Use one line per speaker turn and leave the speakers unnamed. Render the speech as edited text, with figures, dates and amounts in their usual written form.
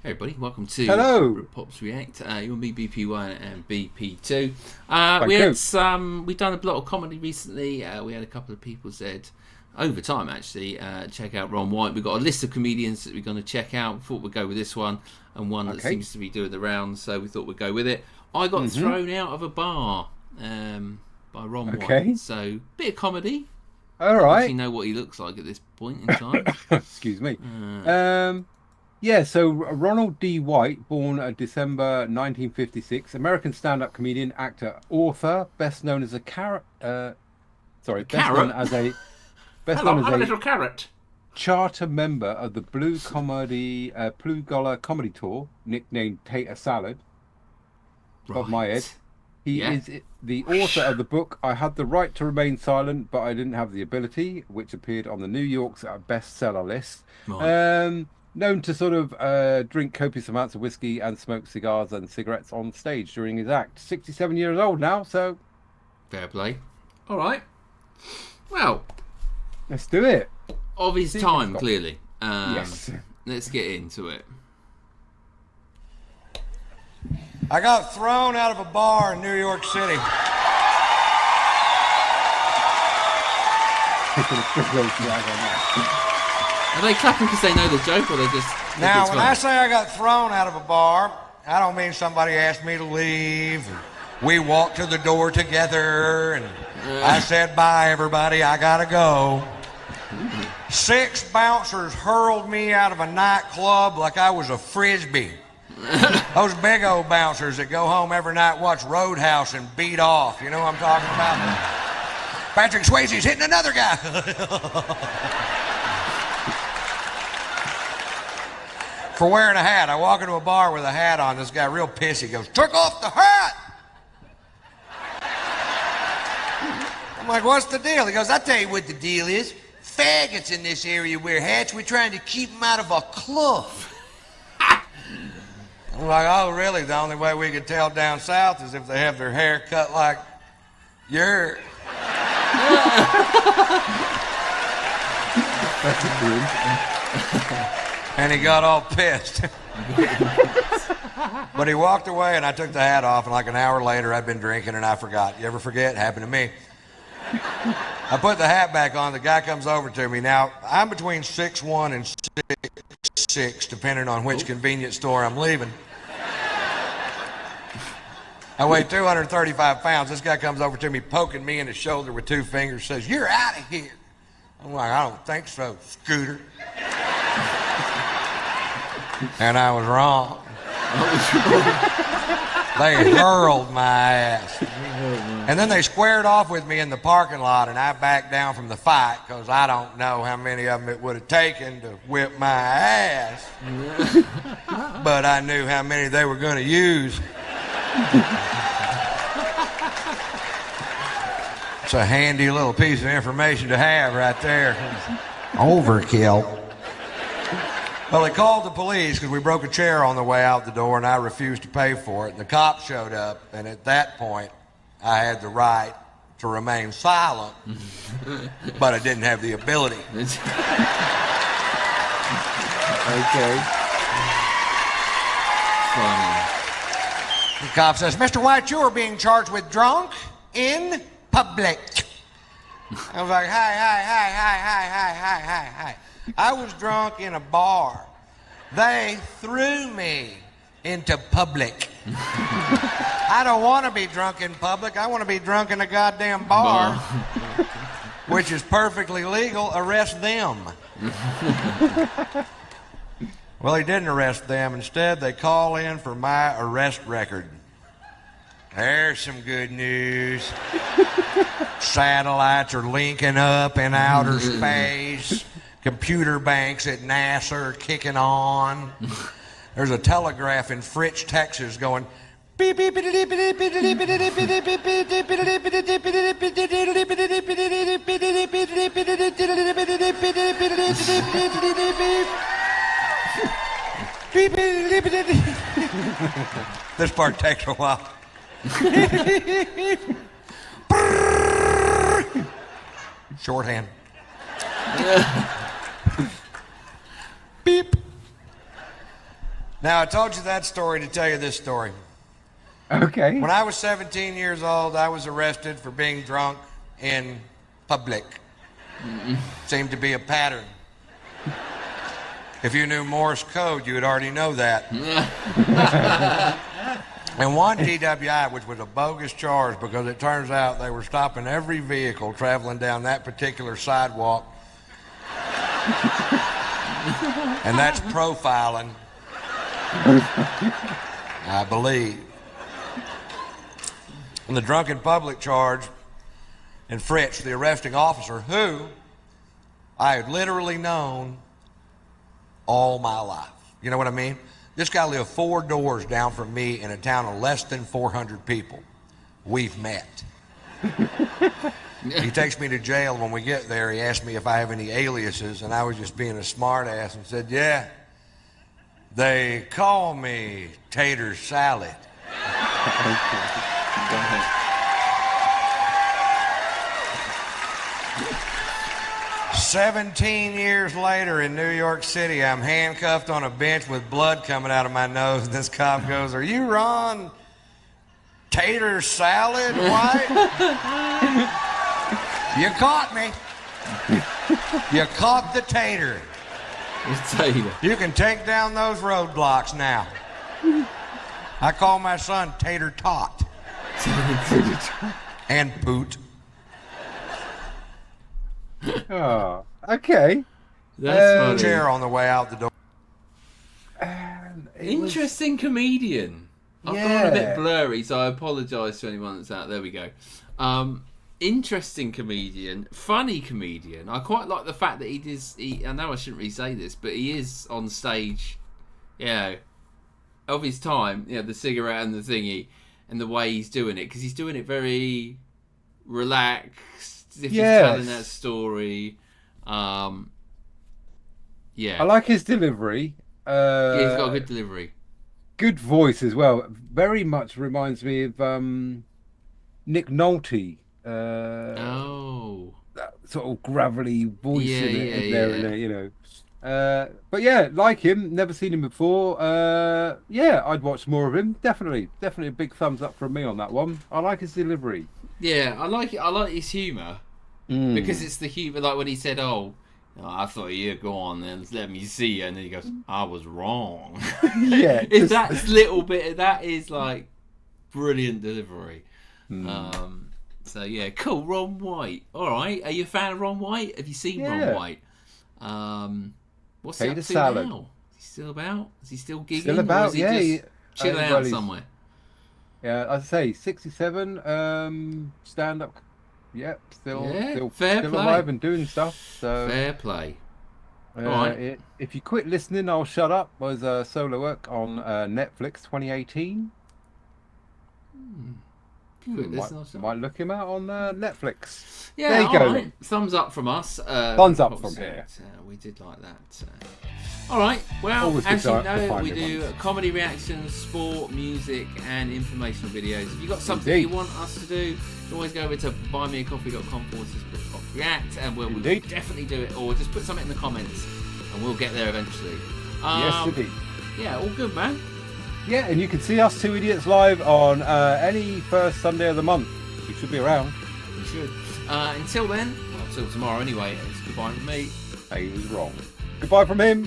Hey everybody, welcome to
Hello.
Pops React. You're me, BP1 and BP2. We've done a lot of comedy recently. We had a couple of people said over time actually check out Ron White. We've got a list of comedians that we're going to check out. We thought we'd go with this one and one that seems to be doing the rounds, so we thought we'd go with it. I got thrown out of a bar by Ron White, so bit of comedy.
All right.
You know what he looks like at this point in time.
Excuse me. Yeah, so Ronald D. White, born December 1956, American stand-up comedian, actor, author, best known as a
little carrot.
Charter member of the Blue Collar Comedy Tour, nicknamed Tater Salad. Above my head. He is the author of the book I Had the Right to Remain Silent, but I Didn't Have the Ability, which appeared on the New York's bestseller list. Right. Known to sort of drink copious amounts of whiskey and smoke cigars and cigarettes on stage during his act. 67 years old now, so...
Fair play. All right. Well...
Let's do it.
Of his time, clearly.
Yes.
Let's get into it.
I got thrown out of a bar in New York City.
Are they clapping because they know the joke, or they just...
Now, when I say I got thrown out of a bar, I don't mean somebody asked me to leave. We walked to the door together, and I said, bye, everybody, I gotta go. 6 bouncers hurled me out of a nightclub like I was a Frisbee. Those big old bouncers that go home every night, watch Roadhouse, and beat off. You know what I'm talking about? Patrick Swayze's hitting another guy. For wearing a hat. I walk into a bar with a hat on. This guy real pissy goes, took off the hat! I'm like, what's the deal? He goes, I'll tell you what the deal is. Faggots in this area wear hats. We're trying to keep them out of our club. I'm like, oh, really? The only way we could tell down south is if they have their hair cut like yours. And he got all pissed. But he walked away, and I took the hat off, and like an hour later, I'd been drinking, and I forgot. You ever forget? It happened to me. I put the hat back on. The guy comes over to me. Now, I'm between 6'1" and 6'6", depending on which convenience store I'm leaving. I weigh 235 pounds. This guy comes over to me, poking me in the shoulder with 2 fingers, says, you're out of here. I'm like, I don't think so, Scooter. And I was wrong. They hurled my ass. And then they squared off with me in the parking lot, and I backed down from the fight because I don't know how many of them it would have taken to whip my ass. But I knew how many they were going to use. It's a handy little piece of information to have right there. Overkill. Well, they called the police because we broke a chair on the way out the door, and I refused to pay for it. And the cops showed up, and at that point, I had the right to remain silent, but I didn't have the ability.
Okay.
Funny.
The cop says, Mr. White, you are being charged with drunk in public. I was like, hi. I was drunk in a bar. They threw me into public. I don't want to be drunk in public. I want to be drunk in a goddamn bar, which is perfectly legal. Arrest them. Well, he didn't arrest them. Instead, they call in for my arrest record. There's some good news. Satellites are linking up in outer space. Computer banks at NASA are kicking on. There's a telegraph in Fritch, Texas going beep beep beep beep beep beep beep beep beep. This part takes a while. Shorthand. Beep. Now, I told you that story to tell you this story.
Okay.
When I was 17 years old, I was arrested for being drunk in public. Seemed to be a pattern. If you knew Morse code, you would already know that. And one DWI, which was a bogus charge because it turns out they were stopping every vehicle traveling down that particular sidewalk. And that's profiling, I believe. And the drunken public charge, and Fritz, the arresting officer, who I had literally known all my life. You know what I mean? This guy lived 4 doors down from me in a town of less than 400 people. We've met. He takes me to jail. When we get there, he asks me if I have any aliases, and I was just being a smart ass and said, yeah, they call me Tater Salad.
Go ahead.
17 years later in New York City, I'm handcuffed on a bench with blood coming out of my nose. This cop goes, "Are you Ron Tater Salad White?" You caught me. You caught the tater.
Tater.
You can take down those roadblocks now. I call my son Tater Tot. And Poot.
Oh, okay.
That's funny.
Chair on the way out the door.
Interesting comedian. I've gone a bit blurry, so I apologise to anyone that's out there. We go. Interesting comedian, funny comedian. I quite like the fact that I know I shouldn't really say this, but he is on stage, of his time. The cigarette and the thingy, and the way he's doing it, because he's doing it very relaxed. As if he's telling that story. I
like his delivery.
He's got a good delivery.
Good voice as well. Very much reminds me of Nick Nolte. That sort of gravelly voice in there, but like him, never seen him before. I'd watch more of him. Definitely a big thumbs up from me on that one. I like his delivery.
Yeah, I like it. I like his humour because it's the humour. Like when he said, "Oh, I thought you'd go on and let me see you," and then he goes, "I was wrong."
Yeah,
it's that little bit. That is like brilliant delivery. So yeah, cool. Ron White. All right, are you a fan of Ron White? Have you seen Ron White? What's he up to now? Is he still about? Is he still gigging?
Still about?
Or is he just chilling out somewhere.
Yeah, I'd say 67. Stand up. Yep, still alive and doing stuff. So
fair play. All right.
If you quit listening, I'll shut up. Was a solo work on Netflix 2018. Might look him out on Netflix.
Yeah,
there you go.
Right. Thumbs up from us.
Thumbs up from here.
We did like that. All right. Well,
always
as you know, we do comedy reactions, sport, music, and informational videos. If you've got something you want us to do, you can always go over to buymeacoffee.com/BritDads, and we'll definitely do it. Or just put something in the comments, and we'll get there eventually.
Yes, indeed.
Yeah, all good, man.
Yeah, and you can see us two idiots live on any first Sunday of the month. We should be around.
We should. Until then, until tomorrow anyway, it's goodbye from me.
He was wrong. Goodbye from him.